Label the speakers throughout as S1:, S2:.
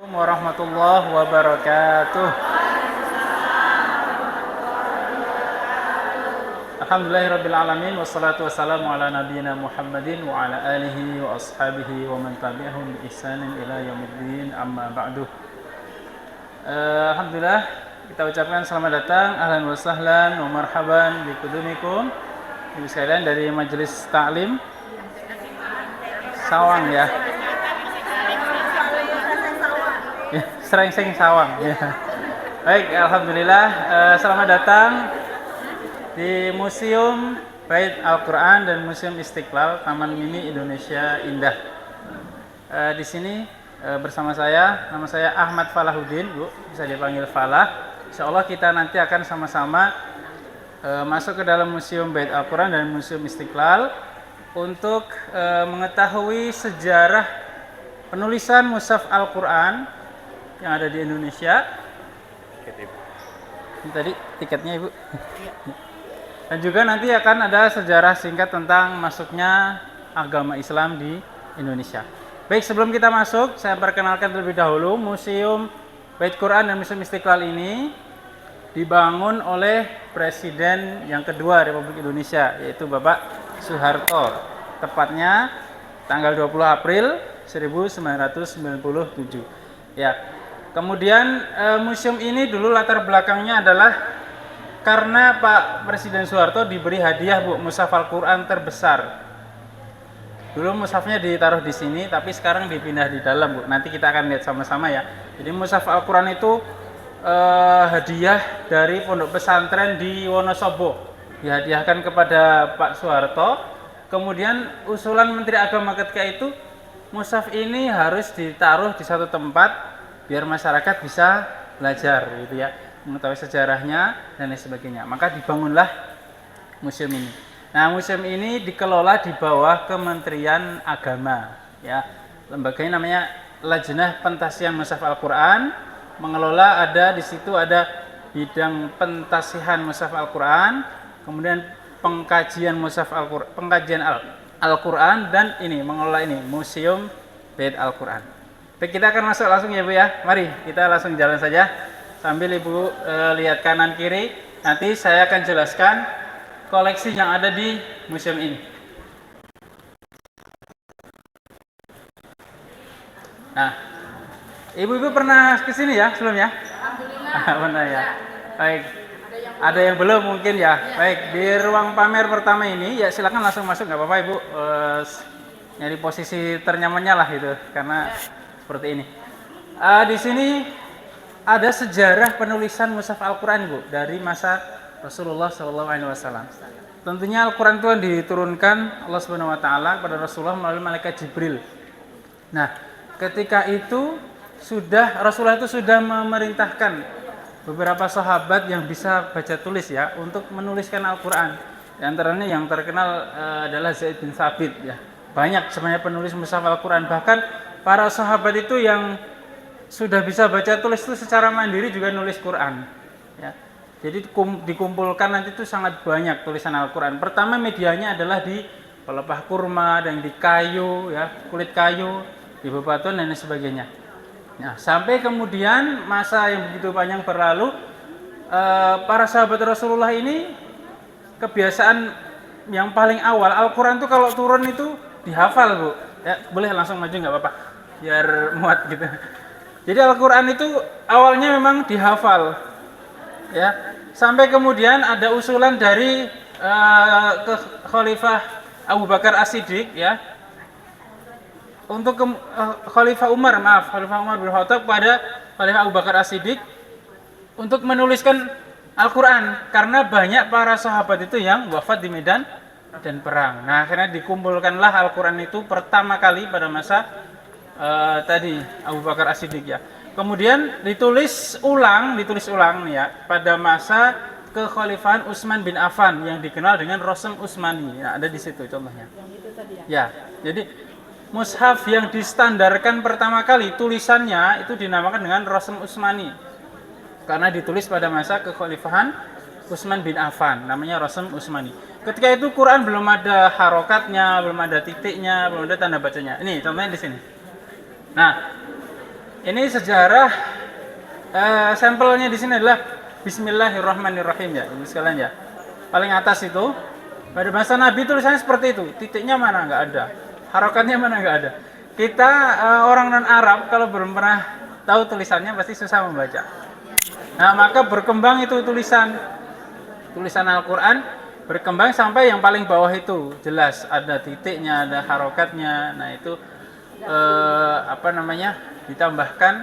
S1: Warahmatullahi wabarakatuh. Alhamdulillahirabbil alamin wassalatu wassalamu ala nabiyyina Muhammadin wa ala alihi wa ashabihi wa man tabi'ahum bi ihsanin ila yaumiddin, amma ba'du. Alhamdulillah, kita ucapkan selamat datang, ahlan wa sahlan wa marhaban bi kudumikum ibu sekalian dari Majelis Ta'lim Sawang ya. Serengseng Sawang ya. Baik, alhamdulillah, selamat datang di Museum Bait Al-Quran dan Museum Istiqlal Taman Mini Indonesia Indah. Di sini bersama saya, nama saya Ahmad Falahuddin, Bu, bisa dipanggil Falah. Insyaallah kita nanti akan sama-sama masuk ke dalam Museum Bait Al-Quran dan Museum Istiqlal untuk mengetahui sejarah penulisan mushaf Al-Quran yang ada di Indonesia. Ini tadi tiketnya, Ibu. Dan juga nanti akan ada sejarah singkat tentang masuknya agama Islam di Indonesia. Baik, sebelum kita masuk, saya perkenalkan terlebih dahulu. Museum Bait Quran dan Museum Istiqlal ini dibangun oleh Presiden yang kedua Republik Indonesia, yaitu Bapak Soeharto. Tepatnya tanggal 20 April 1997. Ya. Kemudian museum ini dulu latar belakangnya adalah karena Pak Presiden Soeharto diberi hadiah, Bu, mushaf Al-Quran terbesar. Dulu mushafnya ditaruh di sini, tapi sekarang dipindah di dalam, Bu. Nanti kita akan lihat sama-sama ya. Jadi mushaf Al-Quran itu hadiah dari pondok pesantren di Wonosobo. Dihadiahkan kepada Pak Soeharto. Kemudian usulan Menteri Agama ketika itu, mushaf ini harus ditaruh di satu tempat biar masyarakat bisa belajar gitu ya, mengetahui sejarahnya dan lain sebagainya. Maka dibangunlah museum ini. Nah, museum ini dikelola di bawah Kementerian Agama ya. Lembaganya namanya Lajnah Pentasihan Mushaf Al-Quran. Mengelola di situ ada bidang pentasihan mushaf Al-Quran, kemudian pengkajian mushaf Al-Quran, pengkajian Al-Quran, dan ini mengelola ini Museum Bait Al-Quran. Baik, kita akan masuk langsung ya, Bu ya. Mari kita langsung jalan saja sambil Ibu lihat kanan kiri. Nanti saya akan jelaskan koleksi yang ada di museum ini. Nah, Ibu-ibu pernah ke sini ya sebelumnya? Alhamdulillah. Pernah ya. Baik. Ada yang belum mungkin ya. Baik, di ruang pamer pertama ini ya silakan langsung masuk, nggak apa-apa, Ibu. Nyari posisi ternyamannya lah itu, karena seperti ini. Di sini ada sejarah penulisan mushaf Al-Quran, Bu, dari masa Rasulullah SAW. Tentunya Al-Quran itu diturunkan Allah Subhanahu Wa Taala kepada Rasulullah melalui malaikat Jibril. Nah, ketika itu Rasulullah itu sudah memerintahkan beberapa sahabat yang bisa baca tulis ya untuk menuliskan Al-Quran. Di antaranya yang terkenal adalah Zaid bin Thabit ya. Banyak sebenarnya penulis mushaf Al-Quran, bahkan para sahabat itu yang sudah bisa baca tulis itu secara mandiri juga nulis Quran ya. Jadi dikumpulkan nanti itu sangat banyak tulisan Al-Quran. Pertama medianya adalah di pelepah kurma dan di kayu ya, kulit kayu, di bebatuan dan sebagainya. Nah, sampai kemudian masa yang begitu panjang berlalu, para sahabat Rasulullah ini kebiasaan yang paling awal Al-Quran itu kalau turun itu dihafal, Bu. Ya, boleh langsung maju nggak apa-apa, biar muat gitu. Jadi Al-Quran itu awalnya memang dihafal, ya. Sampai kemudian ada usulan dari ke Khalifah Abu Bakar As-Siddiq, ya, untuk Khalifah Umar bin Khattab pada Khalifah Abu Bakar As-Siddiq untuk menuliskan Al-Quran karena banyak para sahabat itu yang wafat di medan dan perang. Nah, akhirnya dikumpulkanlah Al-Quran itu pertama kali pada masa tadi Abu Bakar As-Siddiq ya. Kemudian ditulis ulang ya pada masa kekhalifahan Utsman bin Affan yang dikenal dengan Rasm Utsmani. Nah, ada di situ contohnya. Yang itu tadi ya. Ya, jadi mushaf yang distandarkan pertama kali tulisannya itu dinamakan dengan Rasm Utsmani karena ditulis pada masa kekhalifahan Utsman bin Affan, namanya Rasm Utsmani. Ketika itu Quran belum ada harokatnya, belum ada titiknya, belum ada tanda bacanya. Ini contohnya di sini. Nah, Ini sejarah sampelnya di sini adalah Bismillahirrahmanirrahim ya, ini sekalian ya. Paling atas itu pada masa Nabi tulisannya seperti itu, titiknya mana nggak ada, harokatnya mana nggak ada. Kita orang non Arab kalau belum pernah tahu tulisannya pasti susah membaca. Nah maka berkembang itu tulisan Al-Quran berkembang sampai yang paling bawah itu jelas ada titiknya, ada harokatnya. Nah itu ditambahkan.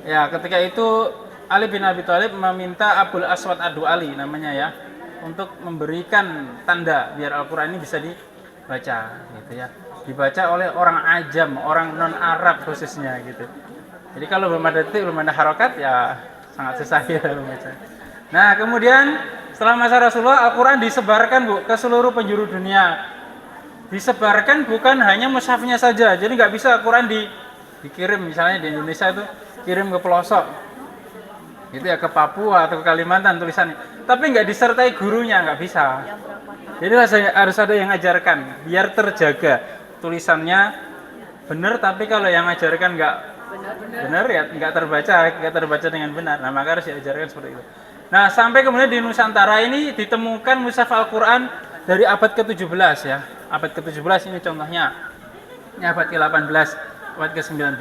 S1: Ya ketika itu Ali bin Abi Thalib meminta Abul Aswad Ad-Du'ali namanya ya untuk memberikan tanda biar Al-Quran ini bisa dibaca gitu ya. Dibaca oleh orang ajam, orang non Arab khususnya gitu. Jadi kalau belum ada titik, belum ada harokat ya sangat susah ya membaca. Nah kemudian setelah masa Rasulullah Al-Quran disebarkan Bu ke seluruh penjuru dunia. Disebarkan bukan hanya mushafnya saja. Jadi nggak bisa Al-Quran dikirim misalnya di Indonesia itu kirim ke pelosok. Itu ya ke Papua atau ke Kalimantan tulisannya. Tapi nggak disertai gurunya, nggak bisa. Jadi harus ada yang ngajarkan biar terjaga tulisannya benar. Tapi kalau yang ngajarkan nggak benar ya nggak terbaca dengan benar. Nah maka harus diajarkan seperti itu. Nah sampai kemudian di Nusantara ini ditemukan mushaf Al-Quran dari abad ke-17 ya. Abad ke-17 ini contohnya. Ini abad ke-18, abad ke-19.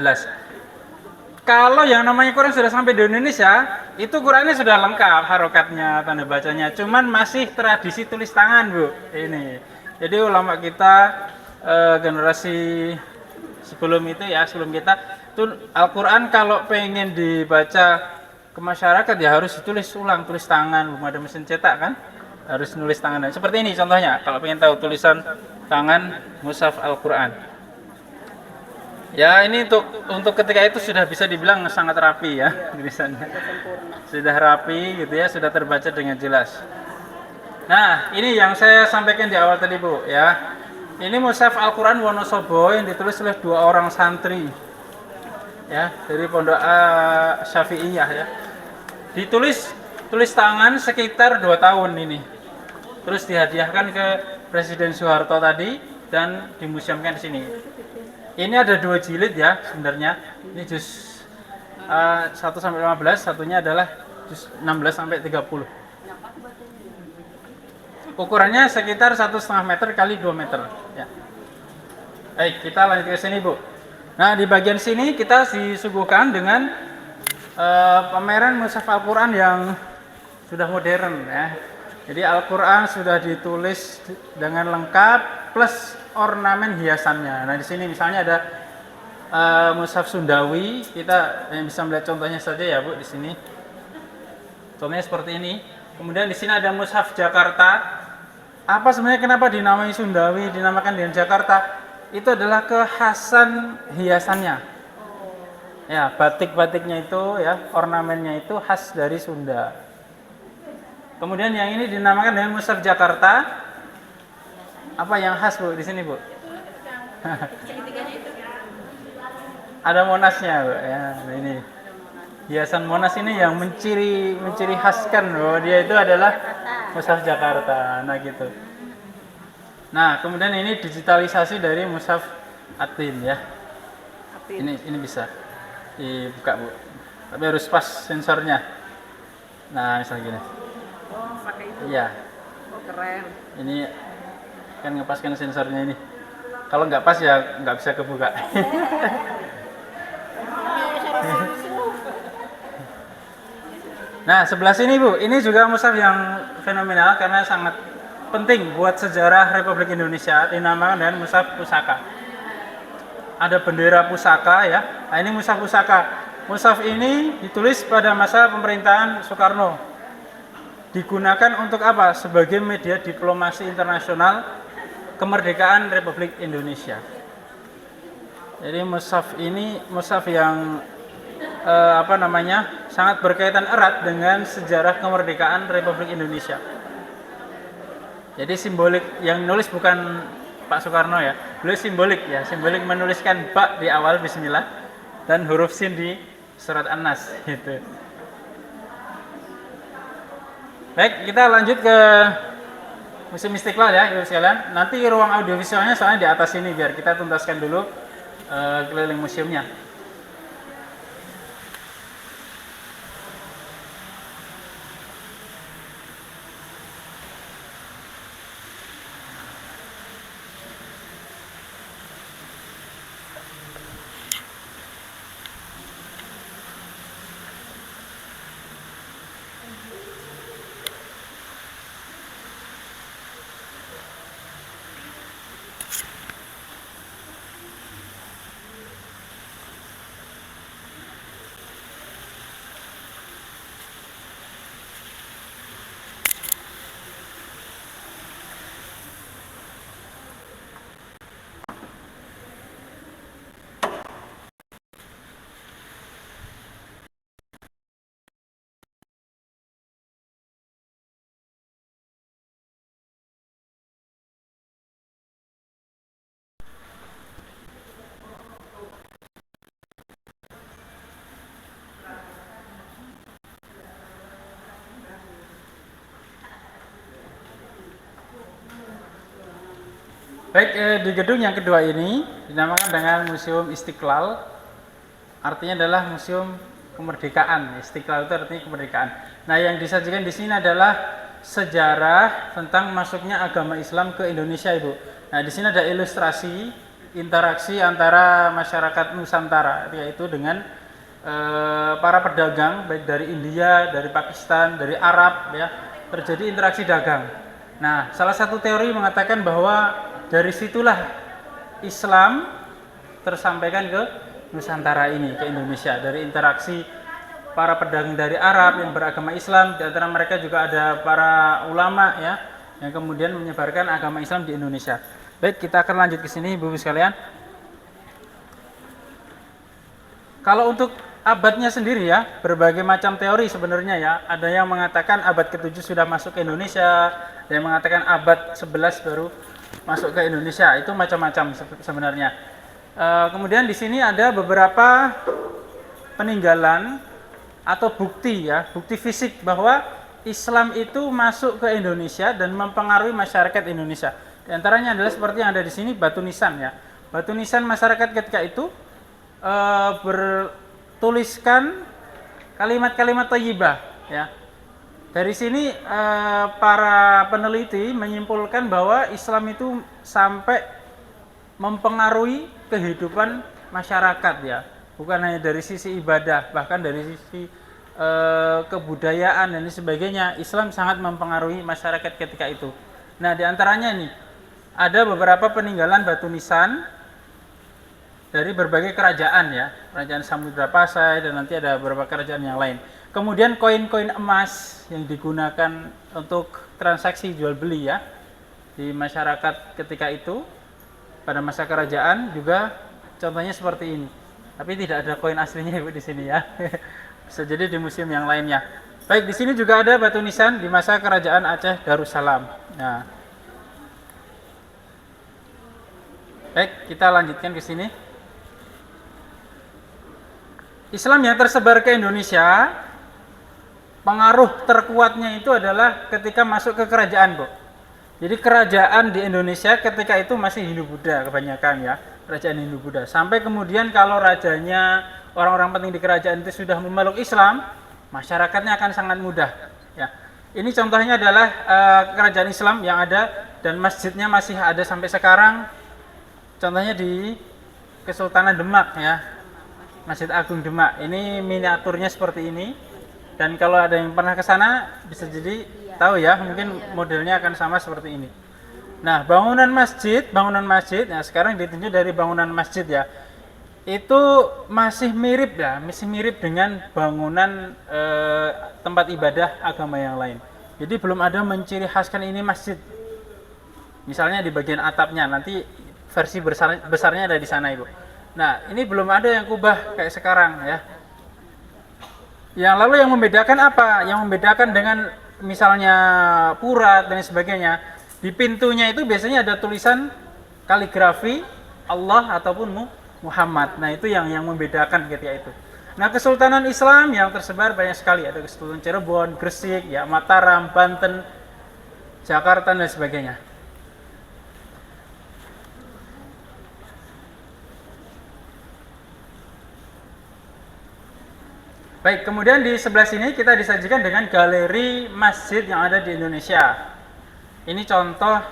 S1: Kalau yang namanya Quran sudah sampai di Indonesia, itu Qurannya sudah lengkap, harokatnya, tanda bacanya. Cuman masih tradisi tulis tangan, Bu. Ini. Jadi ulama kita generasi sebelum itu ya, sebelum kita, itu Al-Quran kalau pengen dibaca ke masyarakat ya harus ditulis ulang, tulis tangan. Belum ada mesin cetak kan? Harus nulis tangan. Seperti ini contohnya, kalau pengen tahu tulisan tangan mushaf Al-Quran. Ya ini untuk ketika itu sudah bisa dibilang sangat rapi ya tulisannya. Sudah rapi gitu ya, sudah terbaca dengan jelas. Nah ini yang saya sampaikan di awal tadi Bu ya. Ini mushaf Al-Quran Wonosobo yang ditulis oleh 2 orang santri ya dari Pondok Syafi'iyah ya. Tulis tangan sekitar 2 tahun ini. Terus dihadiahkan ke Presiden Soeharto tadi dan dimuseumkan di sini. Ini ada 2 jilid ya sebenarnya. Ini juz 1 sampai 15, satunya adalah juz 16 sampai 30. Ukurannya sekitar 1,5 meter kali 2 meter ya. Baik, kita lanjut ke sini Bu. Nah di bagian sini kita disuguhkan dengan pameran mushaf Al-Quran yang sudah modern ya. Jadi Al-Quran sudah ditulis dengan lengkap plus ornamen hiasannya. Nah di sini misalnya ada mushaf Sundawi, kita bisa melihat contohnya saja ya Bu di sini. Contohnya seperti ini. Kemudian di sini ada mushaf Jakarta. Apa sebenarnya kenapa dinamai Sundawi, dinamakan dengan Jakarta? Itu adalah kekhasan hiasannya. Ya, batik-batiknya itu ya, ornamennya itu khas dari Sunda. Kemudian yang ini dinamakan dengan mushaf Jakarta. Apa yang khas Bu di sini Bu? Ada Monasnya Bu ya. Nah, ini hiasan Monas ini yang menciri khaskan bahwa dia itu adalah mushaf Jakarta. Nah gitu. Nah kemudian ini digitalisasi dari mushaf Atin ya. Ini bisa dibuka Bu. Tapi harus pas sensornya. Nah misalnya gini.
S2: Oh, pakai itu.
S1: Iya.
S2: Oh, keren.
S1: Ini kan ngepaskan sensornya ini. Kalau nggak pas ya nggak bisa kebuka. Nah sebelah sini Bu, ini juga mushaf yang fenomenal karena sangat penting buat sejarah Republik Indonesia. Dinamakan dengan mushaf pusaka. Ada bendera pusaka ya. Nah ini mushaf pusaka. Mushaf ini ditulis pada masa pemerintahan Soekarno. Digunakan untuk apa? Sebagai media diplomasi internasional kemerdekaan Republik Indonesia. Jadi mushaf ini mushaf yang sangat berkaitan erat dengan sejarah kemerdekaan Republik Indonesia. Jadi simbolik yang nulis bukan Pak Soekarno ya, beliau simbolik menuliskan ba di awal Bismillah dan huruf sin di surat An-Nas gitu. Baik, kita lanjut ke Museum Istiqlal ya, Ibu sekalian. Nanti ruang audiovisualnya soalnya di atas ini biar kita tuntaskan dulu keliling museumnya. Baik, di gedung yang kedua ini dinamakan dengan Museum Istiqlal. Artinya adalah Museum Kemerdekaan. Istiqlal itu artinya kemerdekaan. Nah, yang disajikan di sini adalah sejarah tentang masuknya agama Islam ke Indonesia, Ibu. Nah, di sini ada ilustrasi interaksi antara masyarakat Nusantara, yaitu dengan para pedagang baik dari India, dari Pakistan, dari Arab, ya, terjadi interaksi dagang. Nah, salah satu teori mengatakan bahwa dari situlah Islam tersampaikan ke Nusantara ini, ke Indonesia, dari interaksi para pedagang dari Arab yang beragama Islam. Di antara mereka juga ada para ulama, ya, yang kemudian menyebarkan agama Islam di Indonesia. Baik, kita akan lanjut ke sini, Ibu sekalian. Kalau untuk abadnya sendiri, ya, berbagai macam teori sebenarnya, ya. Ada yang mengatakan abad ke-7 sudah masuk ke Indonesia, ada yang mengatakan abad 11 baru masuk ke Indonesia. Itu macam-macam sebenarnya. Kemudian di sini ada beberapa peninggalan atau bukti, ya, bukti fisik bahwa Islam itu masuk ke Indonesia dan mempengaruhi masyarakat Indonesia. Di antaranya adalah seperti yang ada di sini, batu nisan, ya. Batu nisan masyarakat ketika itu bertuliskan kalimat-kalimat thayyibah, ya. Dari sini para peneliti menyimpulkan bahwa Islam itu sampai mempengaruhi kehidupan masyarakat, ya. Bukan hanya dari sisi ibadah, bahkan dari sisi kebudayaan dan sebagainya. Islam sangat mempengaruhi masyarakat ketika itu. Nah, di antaranya ini ada beberapa peninggalan batu nisan dari berbagai kerajaan, ya. Kerajaan Samudra Pasai dan nanti ada beberapa kerajaan yang lain. Kemudian koin-koin emas yang digunakan untuk transaksi jual beli, ya, di masyarakat ketika itu pada masa kerajaan juga contohnya seperti ini. Tapi tidak ada koin aslinya, Ibu, di sini, ya. Bisa jadi di museum yang lainnya. Baik, di sini juga ada batu nisan di masa kerajaan Aceh Darussalam. Nah. Baik, kita lanjutkan ke sini. Islam yang tersebar ke Indonesia, pengaruh terkuatnya itu adalah ketika masuk ke kerajaan, Bu. Jadi kerajaan di Indonesia ketika itu masih Hindu-Buddha kebanyakan, ya, kerajaan Hindu-Buddha. Sampai kemudian kalau rajanya, orang-orang penting di kerajaan itu sudah memeluk Islam, masyarakatnya akan sangat mudah, ya. Ini contohnya adalah kerajaan Islam yang ada dan masjidnya masih ada sampai sekarang. Contohnya di Kesultanan Demak, ya, Masjid Agung Demak. Ini miniaturnya seperti ini. Dan kalau ada yang pernah ke sana bisa jadi tahu, ya, mungkin modelnya akan sama seperti ini. Nah, bangunan masjid, nah sekarang ditunjuk dari bangunan masjid, ya. Itu masih mirip, ya, masih mirip dengan bangunan tempat ibadah agama yang lain. Jadi belum ada menciri khaskan ini masjid. Misalnya di bagian atapnya, nanti versi besarnya ada di sana, Ibu. Nah, ini belum ada yang kubah kayak sekarang, ya. Yang lalu yang membedakan apa? Yang membedakan dengan misalnya pura dan sebagainya, di pintunya itu biasanya ada tulisan kaligrafi Allah ataupun Muhammad. Nah, itu yang membedakan ketika itu. Nah, Kesultanan Islam yang tersebar banyak sekali. Ada Kesultanan Cirebon, Gresik, ya, Mataram, Banten, Jakarta dan sebagainya. Baik, kemudian di sebelah sini kita disajikan dengan galeri masjid yang ada di Indonesia. Ini contoh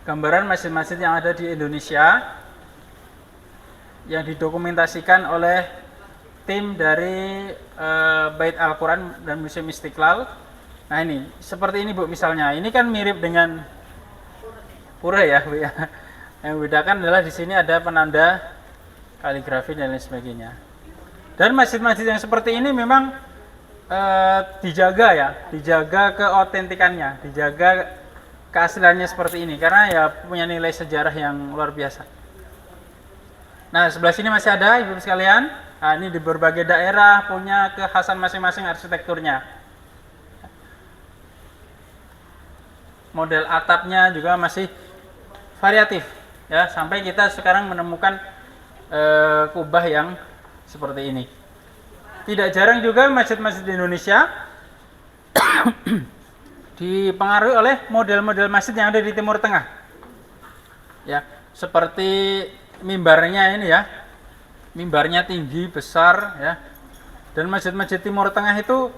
S1: gambaran masjid-masjid yang ada di Indonesia yang didokumentasikan oleh tim dari Bait Al-Quran dan Museum Istiqlal. Nah, ini seperti ini, Bu, misalnya. Ini kan mirip dengan pura, ya, Bu, ya. Yang membedakan adalah di sini ada penanda kaligrafi dan lain sebagainya. Dan masjid-masjid yang seperti ini memang dijaga, ya, dijaga keautentikannya, dijaga keasliannya seperti ini karena ya punya nilai sejarah yang luar biasa. Nah, sebelah sini masih ada, Ibu sekalian. Nah, ini di berbagai daerah punya kekhasan masing-masing arsitekturnya. Model atapnya juga masih variatif, ya, sampai kita sekarang menemukan kubah yang seperti ini. Tidak jarang juga masjid-masjid di Indonesia dipengaruhi oleh model-model masjid yang ada di Timur Tengah. Ya, seperti mimbarnya ini ya. Mimbarnya tinggi, besar ya. Dan masjid-masjid Timur Tengah itu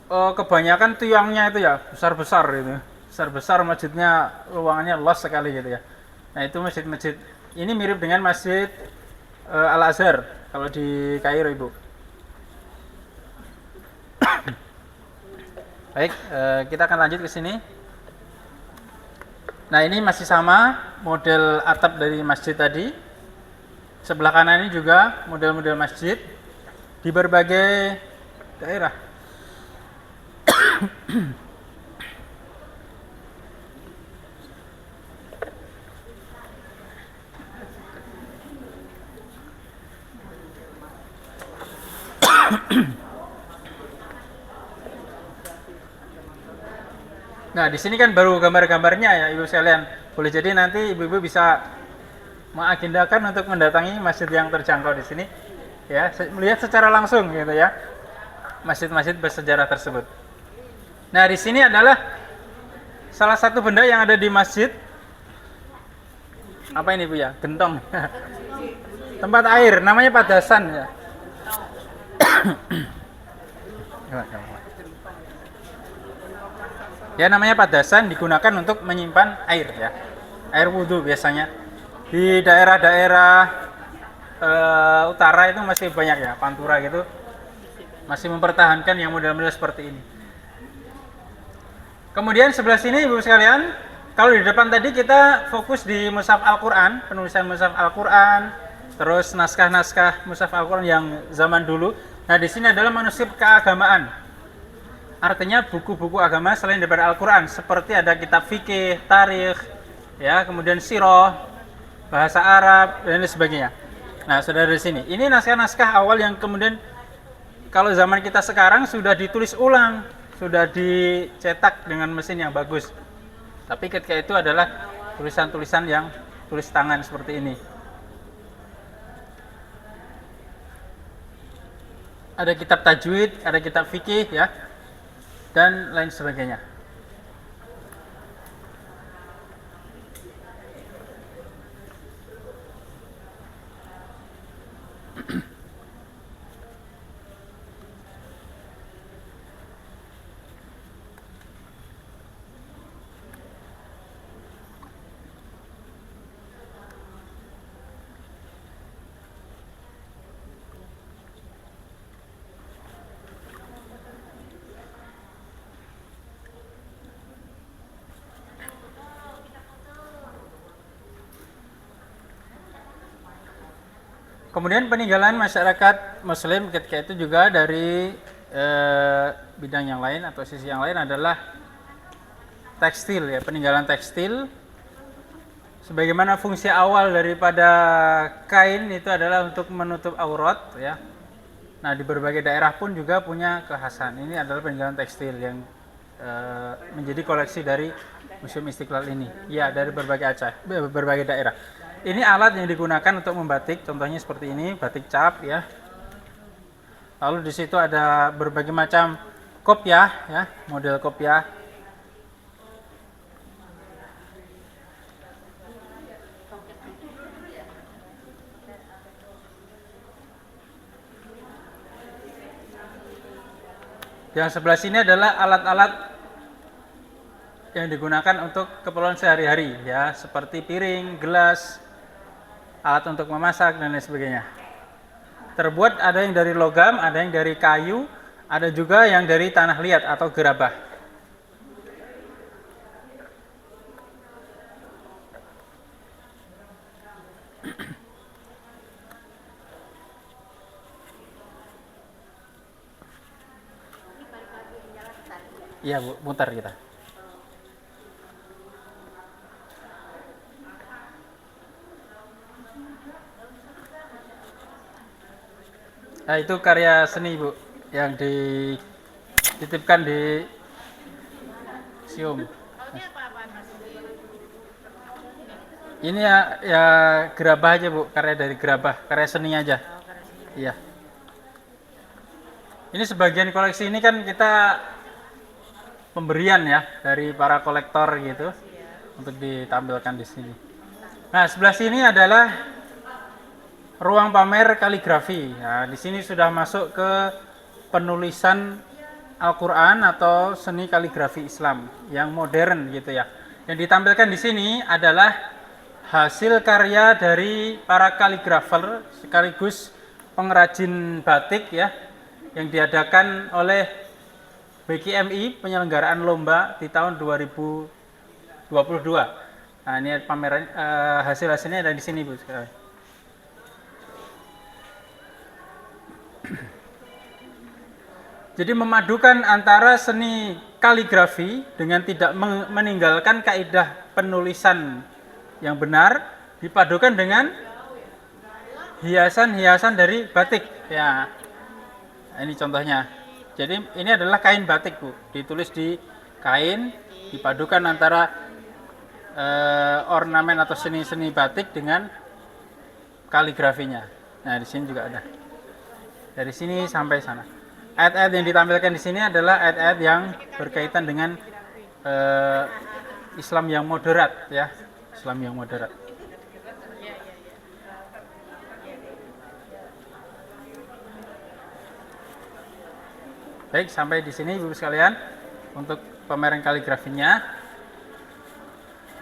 S1: kebanyakan tiangnya itu ya besar-besar gitu. Besar-besar masjidnya, ruangannya luas sekali gitu ya. Nah, itu masjid-masjid ini mirip dengan Masjid Al-Azhar kalau di Kairo, Ibu. Baik, kita akan lanjut ke sini. Nah, ini masih sama model atap dari masjid tadi. Sebelah kanan ini juga model-model masjid di berbagai daerah. Nah, di sini kan baru gambar-gambarnya ya, Ibu sekalian. Boleh jadi nanti Ibu-ibu bisa mengagendakan untuk mendatangi masjid yang terjangkau di sini, ya, melihat secara langsung gitu ya, masjid-masjid bersejarah tersebut. Nah, di sini adalah salah satu benda yang ada di masjid. Apa ini Bu ya? Gentong. Tempat air, namanya padasan ya. Ya, namanya padasan, digunakan untuk menyimpan air ya. Air wudhu biasanya. Di daerah-daerah utara itu masih banyak ya, Pantura gitu. Masih mempertahankan yang model-model seperti ini. Kemudian sebelah sini Ibu sekalian, kalau di depan tadi kita fokus di mushaf Al-Qur'an, penulisan mushaf Al-Qur'an, terus naskah-naskah mushaf Al-Qur'an yang zaman dulu. Nah, di sini adalah manuskrip keagamaan. Artinya buku-buku agama selain daripada Al-Qur'an, seperti ada kitab fikih, tarikh, ya, kemudian sirah, bahasa Arab dan lain sebagainya. Nah, saudara di sini, ini naskah-naskah awal yang kemudian kalau zaman kita sekarang sudah ditulis ulang, sudah dicetak dengan mesin yang bagus. Tapi ketika itu adalah tulisan-tulisan yang tulis tangan seperti ini. Ada kitab tajwid, ada kitab fikih ya, dan lain sebagainya. Kemudian peninggalan masyarakat Muslim ketika itu juga dari bidang yang lain atau sisi yang lain adalah tekstil ya, peninggalan tekstil. Sebagaimana fungsi awal daripada kain itu adalah untuk menutup aurat ya. Nah, di berbagai daerah pun juga punya kekhasan. Ini adalah peninggalan tekstil yang menjadi koleksi dari Museum Istiqlal ini. Ya, dari berbagai daerah. Ini alat yang digunakan untuk membatik, contohnya seperti ini, batik cap ya. Lalu di situ ada berbagai macam kopiah ya, model kopiah. Yang sebelah sini adalah alat-alat yang digunakan untuk keperluan sehari-hari ya, seperti piring, gelas, alat untuk memasak dan lain sebagainya. Terbuat ada yang dari logam, ada yang dari kayu, ada juga yang dari tanah liat atau gerabah. Iya Bu, mutar kita. Nah, itu karya seni Bu, yang dititipkan di museum. Ini ya gerabah aja Bu, karya dari gerabah, karya seni aja. Iya. Ini sebagian koleksi ini kan kita pemberian ya dari para kolektor gitu untuk ditampilkan di sini. Nah, sebelah sini adalah ruang pamer kaligrafi. Nah, di sini sudah masuk ke penulisan Al-Quran atau seni kaligrafi Islam yang modern gitu ya. Yang ditampilkan di sini adalah hasil karya dari para kaligrafer sekaligus pengrajin batik ya, yang diadakan oleh BKMI penyelenggaraan lomba di tahun 2022. Nah, ini pameran hasil-hasilnya ada di sini, Bu. Jadi memadukan antara seni kaligrafi dengan tidak meninggalkan kaidah penulisan yang benar, dipadukan dengan hiasan-hiasan dari batik. Ya, ini contohnya. Jadi ini adalah kain batik, Bu. Ditulis di kain, dipadukan antara ornamen atau seni-seni batik dengan kaligrafinya. Nah, di sini juga ada. Dari sini sampai sana. Ayat-ayat yang ditampilkan di sini adalah ayat-ayat yang berkaitan dengan Islam yang moderat, ya, Islam yang moderat. Baik, sampai di sini Ibu sekalian untuk pameran kaligrafinya.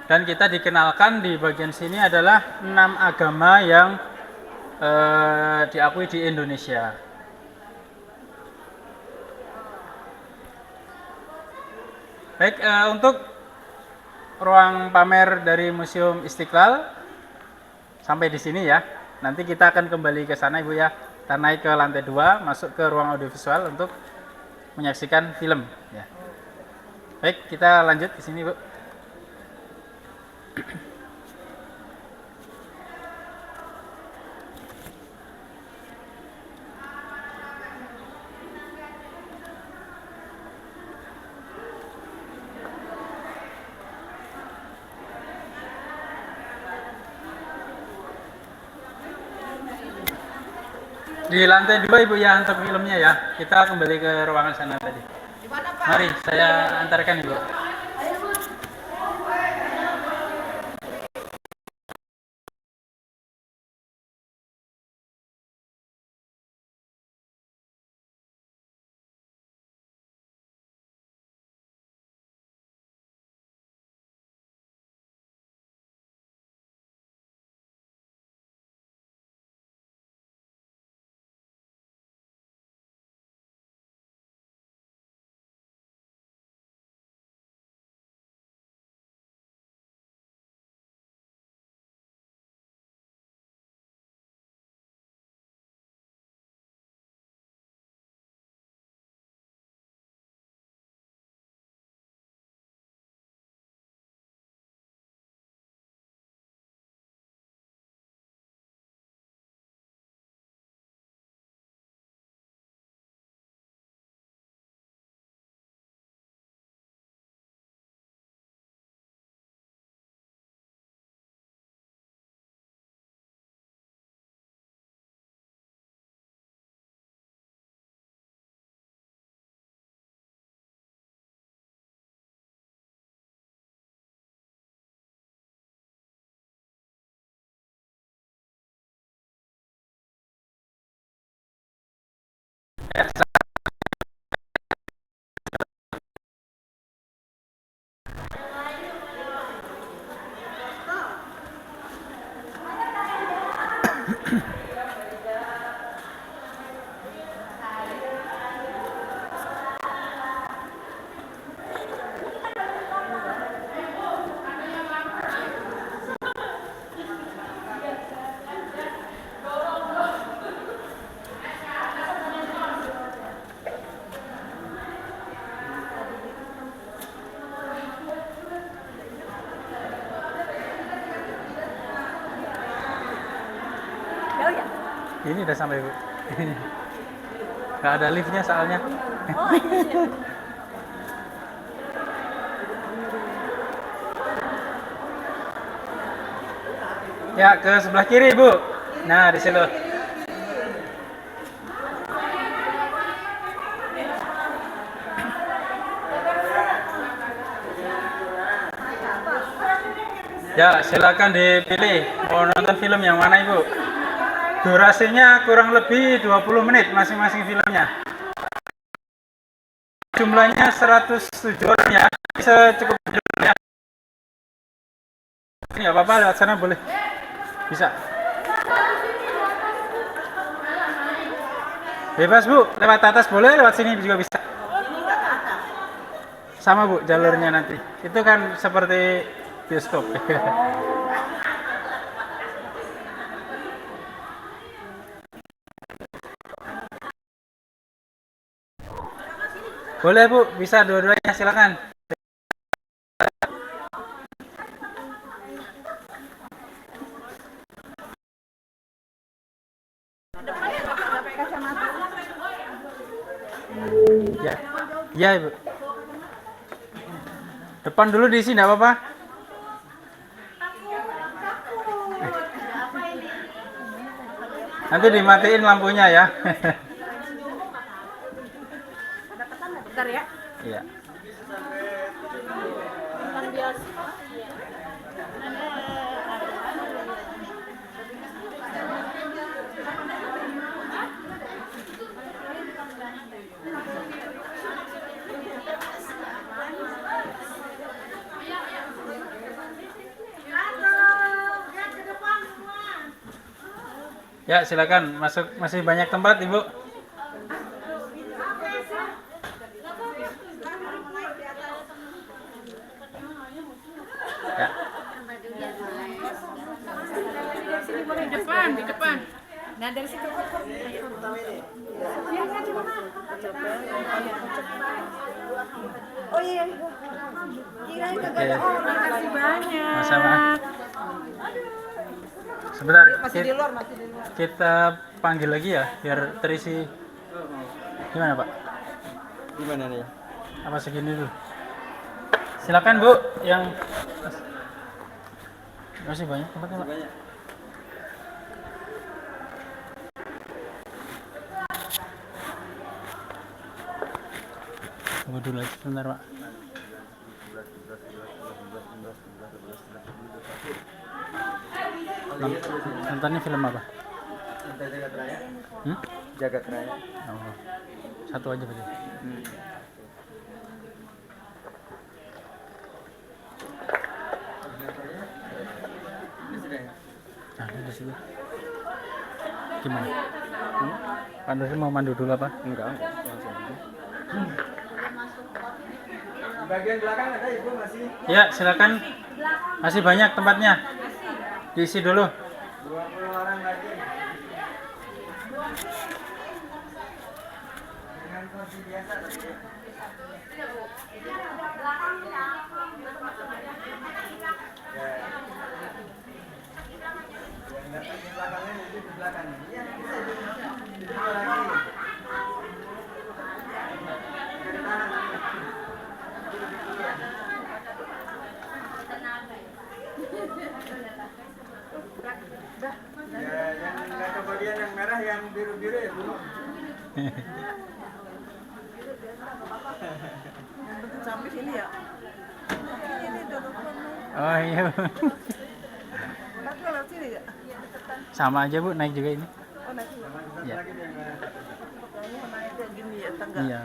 S1: Dan kita dikenalkan di bagian sini adalah 6 agama yang diakui di Indonesia. Baik, untuk ruang pamer dari Museum Istiqlal sampai di sini ya. Nanti kita akan kembali ke sana, Ibu ya. Kita naik ke lantai 2, masuk ke ruang audiovisual untuk menyaksikan film ya. Baik, kita lanjut di sini, Bu. Di lantai 2 Ibu ya untuk filmnya ya. Kita kembali ke ruangan sana tadi. Mari saya antarkan Ibu. Ini udah sampai, Bu. Gak ada liftnya soalnya. Ya, ke sebelah kiri, Bu. Nah, di situ. Ya, silakan dipilih. Mau nonton film yang mana, Ibu? Durasinya kurang lebih 20 menit masing-masing filmnya. Jumlahnya 107 orang ya. Bisa cukup ya. Ini nggak apa-apa, lewat sana boleh. Bisa. Bebas, Bu. Lewat atas boleh, lewat sini juga bisa. Sama, Bu, jalurnya nanti. Itu kan seperti bioskop. Boleh, Bu. Bisa dua-duanya, silakan. Ya. Ya, Ibu. Depan dulu di sini, enggak apa-apa. Nanti dimatiin lampunya ya.
S2: Bentar ya.
S1: Iya. Ya, silakan masuk, masih banyak tempat, Ibu. Ya.
S2: Di depan, di depan. Nah, dari situ. Oh iya. Kirain kagak ada orang. Makasih banyak.
S1: Sama-sama. Sebentar,
S2: Masih di luar, masih di luar.
S1: kita panggil lagi ya, biar terisi. Gimana, Pak?
S3: Gimana nih?
S1: Apa segini dulu? Silakan, Bu, yang masih banyak tempatnya, Pak.
S3: Banyak.
S1: Tunggu dulu aja sebentar, Pak. Nontonnya film apa?
S3: Jagat Raya.
S1: Hmm?
S3: Jagat Raya.
S1: Oh, satu aja berarti. Nah, ini di situ. Gimana? Pak Dosen mau mandu dulu apa?
S3: Enggak, langsung aja. Di bagian belakang ada Ibu masih
S1: Ya, silakan. Masih banyak tempatnya. Diisi dulu.
S3: 20 orang lagi. Dengan porsi biasa tadi. Yang datang di belakangnya nanti di belakang. Iya, bisa di dua lagi. Dari tangan. Ya, yang nggak kebagian yang merah, yang biru-biru ya Bu.
S2: Sampai sini ya. Ini
S1: Oh iya, Bu.
S2: Tapi lewat sini ya.
S1: Sama aja, Bu, naik juga ini.
S2: Oh, naik sini.
S1: Ya.
S3: Lagi yang merah.
S2: Pokoknya naik kayak gini ya, tangga.
S1: Iya.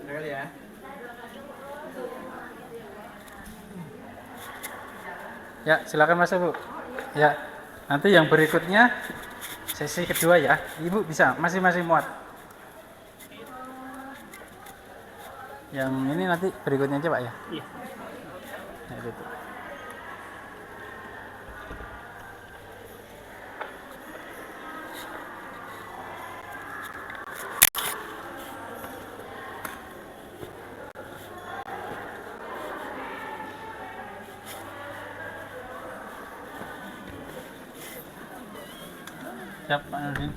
S3: Udah kali ya.
S1: Ya, silakan masuk, Bu. Ya. Nanti yang berikutnya sesi kedua ya. Ibu bisa masing-masing muat. Yang ini nanti berikutnya aja, Pak ya. Iya. Nah, gitu. Siap, Pak Nurdin.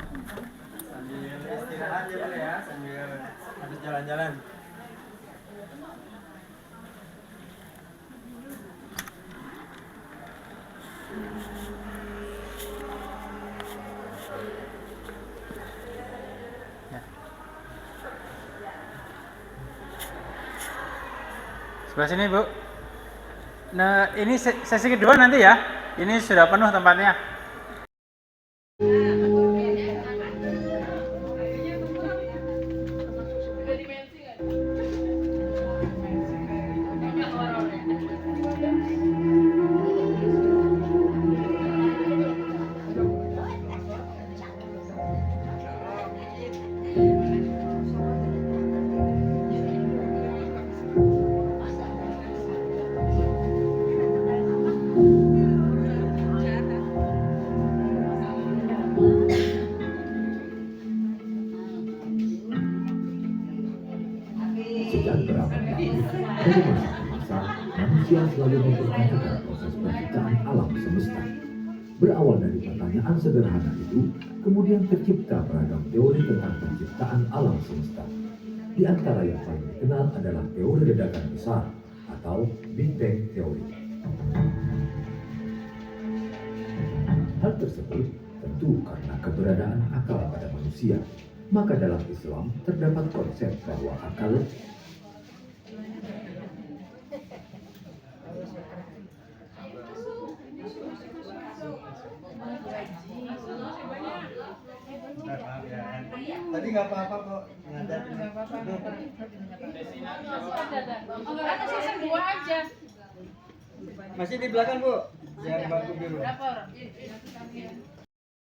S3: Sambil istirahat ya boleh ya, sambil habis jalan-jalan.
S1: Sebelah sini, Bu. Nah, ini sesi kedua nanti ya. Ini sudah penuh tempatnya.
S4: Sejak berabad lalu, dari masa ke masa, manusia selalu mempertanyakan proses penciptaan alam semesta. Berawal dari pertanyaan sederhana itu, kemudian tercipta beragam teori tentang penciptaan alam semesta. Di antara yang paling dikenal adalah teori ledakan besar atau Big Bang Theory. Hal tersebut tentu karena keberadaan akal pada manusia. Maka dalam Islam terdapat konsep bahwa akal
S3: Tadi nggak apa-apa kok ngajar.
S5: Dua aja.
S3: Masih di belakang, Bu. Yang bangku biru.
S5: Berapa orang?